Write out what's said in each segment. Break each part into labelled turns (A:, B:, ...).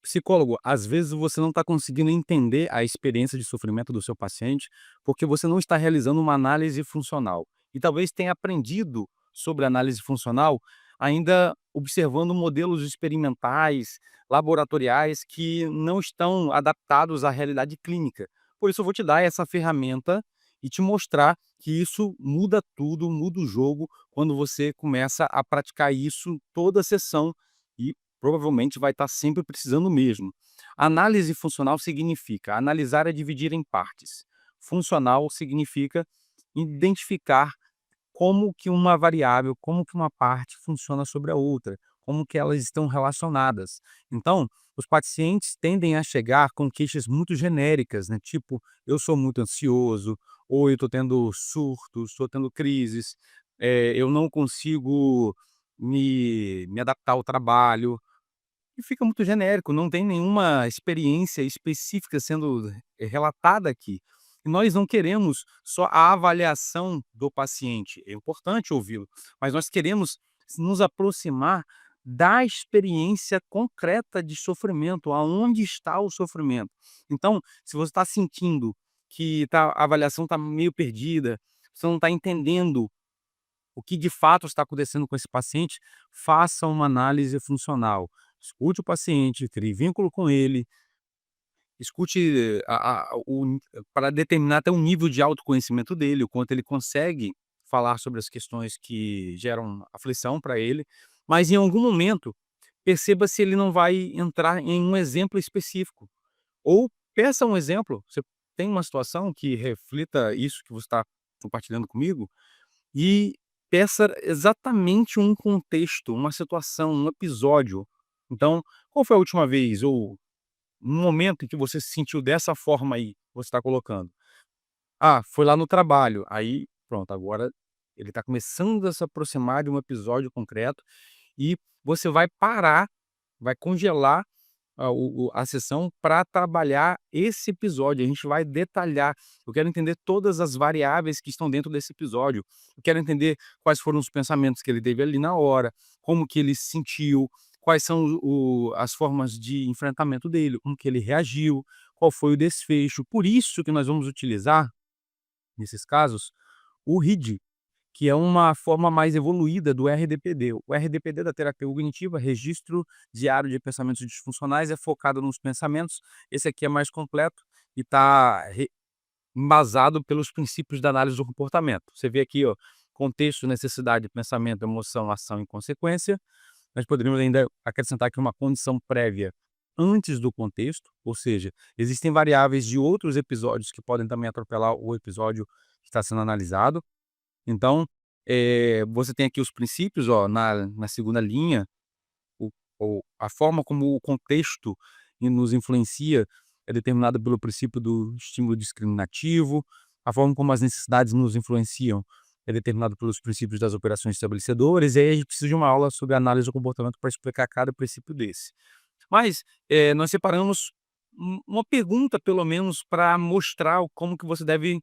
A: psicólogo, às vezes você não está conseguindo entender a experiência de sofrimento do seu paciente, porque você não está realizando uma análise funcional. E talvez tenha aprendido sobre análise funcional ainda observando modelos experimentais, laboratoriais, que não estão adaptados à realidade clínica. Por isso eu vou te dar essa ferramenta e te mostrar que isso muda tudo, muda o jogo, quando você começa a praticar isso toda a sessão e provavelmente vai estar sempre precisando mesmo. Análise funcional significa analisar é dividir em partes. Funcional significa identificar como que uma variável, como que uma parte funciona sobre a outra, como que elas estão relacionadas. Então, os pacientes tendem a chegar com queixas muito genéricas, né? Tipo, eu sou muito ansioso, ou eu estou tendo surtos, estou tendo crises, eu não consigo me adaptar ao trabalho, e fica muito genérico, não tem nenhuma experiência específica sendo relatada aqui. E nós não queremos só a avaliação do paciente, é importante ouvi-lo, mas nós queremos nos aproximar da experiência concreta de sofrimento, aonde está o sofrimento. Então, se você está sentindo que a avaliação está meio perdida, você não está entendendo o que de fato está acontecendo com esse paciente, faça uma análise funcional. Escute o paciente, crie vínculo com ele, escute para determinar até o nível de autoconhecimento dele, o quanto ele consegue falar sobre as questões que geram aflição para ele, mas em algum momento perceba se ele não vai entrar em um exemplo específico. Ou peça um exemplo, você tem uma situação que reflita isso que você está compartilhando comigo, e peça exatamente um contexto, uma situação, um episódio. Então, qual foi a última vez ou um momento em que você se sentiu dessa forma aí, que você está colocando? Ah, foi lá no trabalho. Aí, pronto, agora ele está começando a se aproximar de um episódio concreto e você vai parar, vai congelar a sessão para trabalhar esse episódio, a gente vai detalhar. Eu quero entender todas as variáveis que estão dentro desse episódio. Eu quero entender quais foram os pensamentos que ele teve ali na hora, como que ele se sentiu, quais são as formas de enfrentamento dele, como que ele reagiu, qual foi o desfecho. Por isso que nós vamos utilizar, nesses casos, o RID, que é uma forma mais evoluída do RDPD. O RDPD da terapia cognitiva, Registro Diário de Pensamentos Disfuncionais, é focado nos pensamentos. Esse aqui é mais completo e está embasado pelos princípios da análise do comportamento. Você vê aqui, ó, contexto, necessidade, pensamento, emoção, ação e consequência. Nós poderíamos ainda acrescentar aqui uma condição prévia antes do contexto, ou seja, existem variáveis de outros episódios que podem também atropelar o episódio que está sendo analisado. Então, você tem aqui os princípios, ó, na segunda linha, o a forma como o contexto nos influencia é determinada pelo princípio do estímulo discriminativo, a forma como as necessidades nos influenciam é determinado pelos princípios das operações estabelecedoras, e aí a gente precisa de uma aula sobre análise do comportamento para explicar cada princípio desse. Mas, nós separamos uma pergunta, pelo menos, para mostrar o como que você deve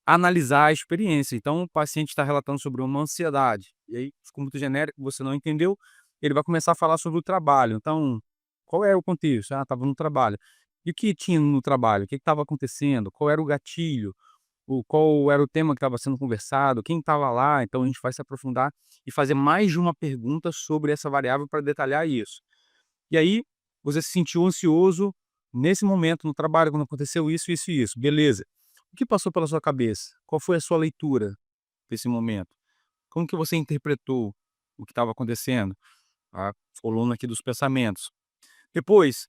A: analisar a experiência. Então, o paciente está relatando sobre uma ansiedade, e aí ficou muito genérico, você não entendeu, ele vai começar a falar sobre o trabalho. Então, qual é o contexto? Ah, estava no trabalho. E o que tinha no trabalho? O que estava acontecendo? Qual era o gatilho? Qual era o tema que estava sendo conversado? Quem estava lá? Então, a gente vai se aprofundar e fazer mais de uma pergunta sobre essa variável para detalhar isso. E aí, você se sentiu ansioso nesse momento no trabalho, quando aconteceu isso, isso e isso. Beleza. O que passou pela sua cabeça? Qual foi a sua leitura desse momento? Como que você interpretou o que estava acontecendo? A coluna aqui dos pensamentos. Depois,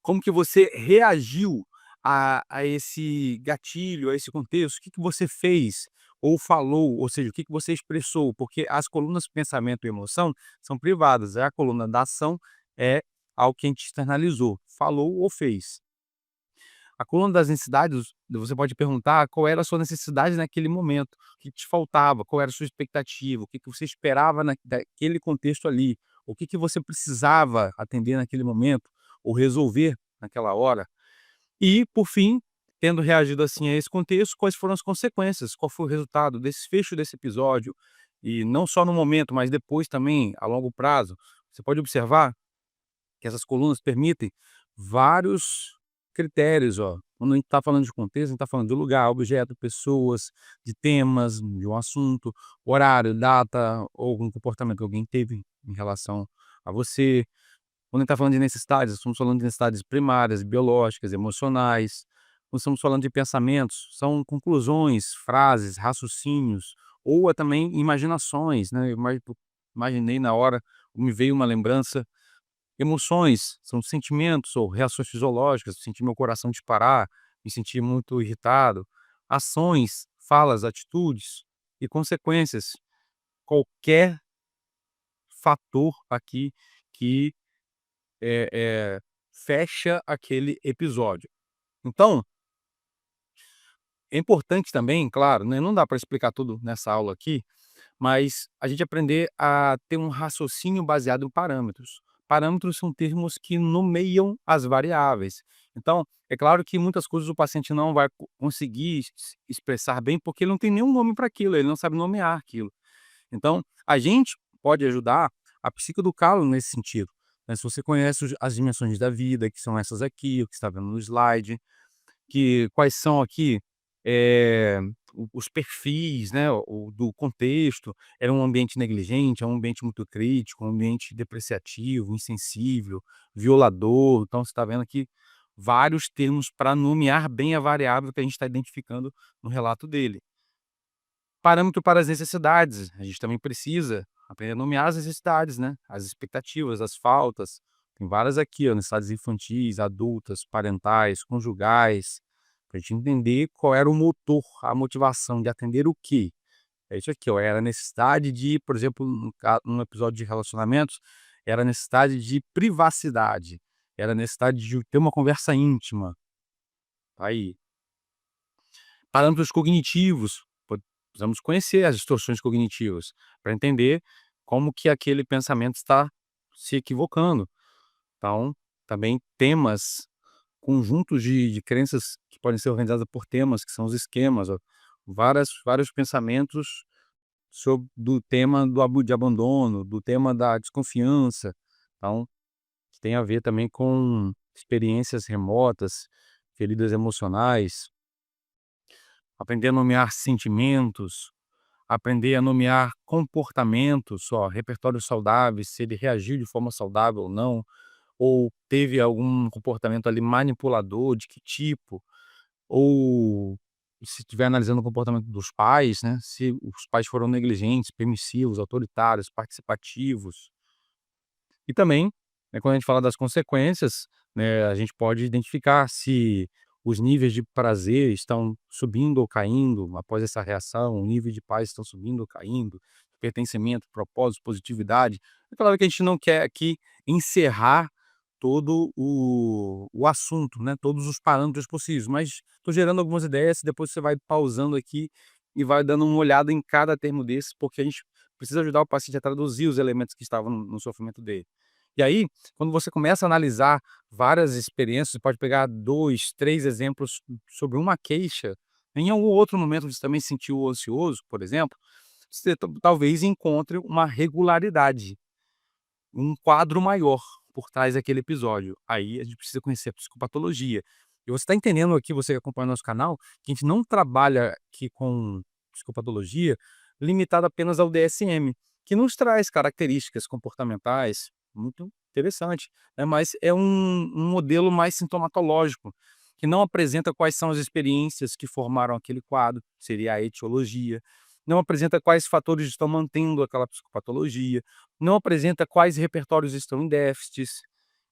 A: como que você reagiu a esse gatilho, a esse contexto? O que que você fez ou falou, ou seja, o que que você expressou? Porque as colunas pensamento e emoção são privadas, a coluna da ação é algo que a gente externalizou, falou ou fez. A coluna das necessidades, você pode perguntar qual era a sua necessidade naquele momento, o que te faltava, qual era a sua expectativa, o que que você esperava daquele contexto ali, o que que você precisava atender naquele momento, ou resolver naquela hora. E, por fim, tendo reagido assim a esse contexto, quais foram as consequências, qual foi o resultado, desfecho desse episódio, e não só no momento, mas depois também, a longo prazo. Você pode observar que essas colunas permitem vários critérios, ó. Quando a gente está falando de contexto, a gente está falando de lugar, objeto, pessoas, de temas, de um assunto, horário, data ou algum comportamento que alguém teve em relação a você. Quando a gente está falando de necessidades, estamos falando de necessidades primárias, biológicas, emocionais. Quando estamos falando de pensamentos, são conclusões, frases, raciocínios, ou é também imaginações, né? Imaginei na hora, me veio uma lembrança. Emoções, são sentimentos ou reações fisiológicas, sentir meu coração disparar, me sentir muito irritado. Ações, falas, atitudes e consequências. Qualquer fator aqui que fecha aquele episódio. Então, é importante também, claro, né, não dá para explicar tudo nessa aula aqui, mas a gente aprender a ter um raciocínio baseado em parâmetros. Parâmetros são termos que nomeiam as variáveis. Então, é claro que muitas coisas o paciente não vai conseguir expressar bem, porque ele não tem nenhum nome para aquilo, ele não sabe nomear aquilo. Então, a gente pode ajudar a psicoeducá-lo nesse sentido, né. Se você conhece as dimensões da vida, que são essas aqui, o que você está vendo no slide, que quais são aqui, eh, os perfis, né, o do contexto, era um ambiente negligente, é um ambiente muito crítico, um ambiente depreciativo, insensível, violador. Então você está vendo aqui vários termos para nomear bem a variável que a gente está identificando no relato dele. Parâmetro para as necessidades, a gente também precisa aprender a nomear as necessidades, né, as expectativas, as faltas. Tem várias aqui, ó, necessidades infantis, adultas, parentais, conjugais, para a gente entender qual era o motor, a motivação de atender o quê. É isso aqui, ó, era a necessidade de, por exemplo, num episódio de relacionamentos, era a necessidade de privacidade, era a necessidade de ter uma conversa íntima, tá aí. Parâmetros cognitivos, precisamos conhecer as distorções cognitivas, para entender como que aquele pensamento está se equivocando. Então, também temas, conjuntos de crenças que podem ser organizadas por temas, que são os esquemas, ó. Vários pensamentos do tema de abandono, do tema da desconfiança. Então, que tem a ver também com experiências remotas, feridas emocionais, aprender a nomear sentimentos, aprender a nomear comportamentos, ó, repertórios saudáveis, se ele reagiu de forma saudável ou teve algum comportamento ali manipulador, de que tipo, ou se estiver analisando o comportamento dos pais, né, se os pais foram negligentes, permissivos, autoritários, participativos. E também, né, quando a gente fala das consequências, né, a gente pode identificar se os níveis de prazer estão subindo ou caindo após essa reação, o nível de paz estão subindo ou caindo, pertencimento, propósito, positividade. É claro que a gente não quer aqui encerrar todo o assunto, né, todos os parâmetros possíveis, mas estou gerando algumas ideias, depois você vai pausando aqui e vai dando uma olhada em cada termo desse, porque a gente precisa ajudar o paciente a traduzir os elementos que estavam no sofrimento dele. E aí, quando você começa a analisar várias experiências, você pode pegar 2, 3 exemplos sobre uma queixa, em algum outro momento você também se sentiu ansioso, por exemplo, você talvez encontre uma regularidade, um quadro maior por trás daquele episódio. Aí a gente precisa conhecer a psicopatologia. E você está entendendo aqui, você que acompanha o nosso canal, que a gente não trabalha aqui com psicopatologia limitada apenas ao DSM, que nos traz características comportamentais muito interessante, né, mas é um modelo mais sintomatológico, que não apresenta quais são as experiências que formaram aquele quadro, seria a etiologia, não apresenta quais fatores estão mantendo aquela psicopatologia, não apresenta quais repertórios estão em déficits.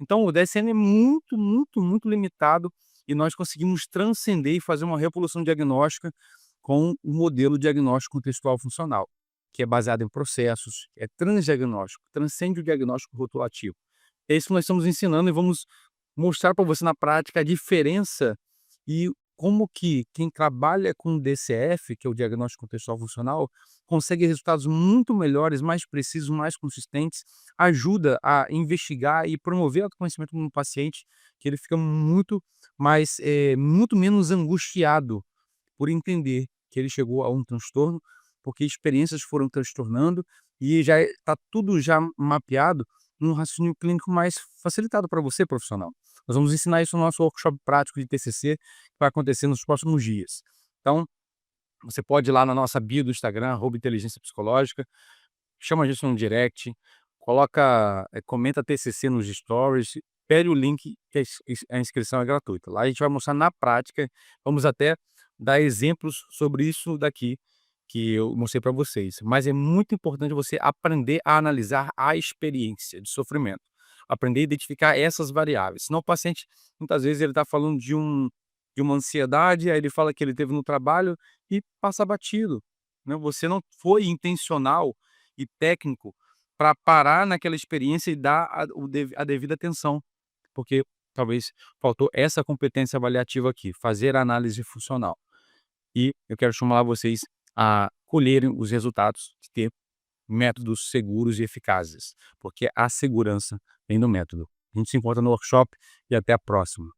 A: Então o DSM é muito, muito, muito limitado e nós conseguimos transcender e fazer uma revolução diagnóstica com o modelo diagnóstico contextual funcional, que é baseado em processos, é transdiagnóstico, transcende o diagnóstico rotulativo. É isso que nós estamos ensinando e vamos mostrar para você na prática a diferença e como que quem trabalha com DCF, que é o diagnóstico contextual funcional, consegue resultados muito melhores, mais precisos, mais consistentes, ajuda a investigar e promover o autoconhecimento no paciente, que ele fica muito menos angustiado por entender que ele chegou a um transtorno, porque experiências foram transtornando e já está tudo já mapeado um raciocínio clínico mais facilitado para você, profissional. Nós vamos ensinar isso no nosso workshop prático de TCC, que vai acontecer nos próximos dias. Então, você pode ir lá na nossa bio do Instagram, @inteligência psicológica, chama a gente no direct, coloca, comenta TCC nos stories, pede o link que a inscrição é gratuita. Lá a gente vai mostrar na prática, vamos até dar exemplos sobre isso daqui, que eu mostrei para vocês. Mas é muito importante você aprender a analisar a experiência de sofrimento, aprender a identificar essas variáveis, senão o paciente, muitas vezes, ele está falando de uma ansiedade, aí ele fala que ele teve no trabalho e passa batido, né, você não foi intencional e técnico para parar naquela experiência e dar a devida atenção, porque talvez faltou essa competência avaliativa aqui, fazer a análise funcional. E eu quero estimular vocês a colherem os resultados de ter métodos seguros e eficazes, porque a segurança vem do método. A gente se encontra no workshop e até a próxima.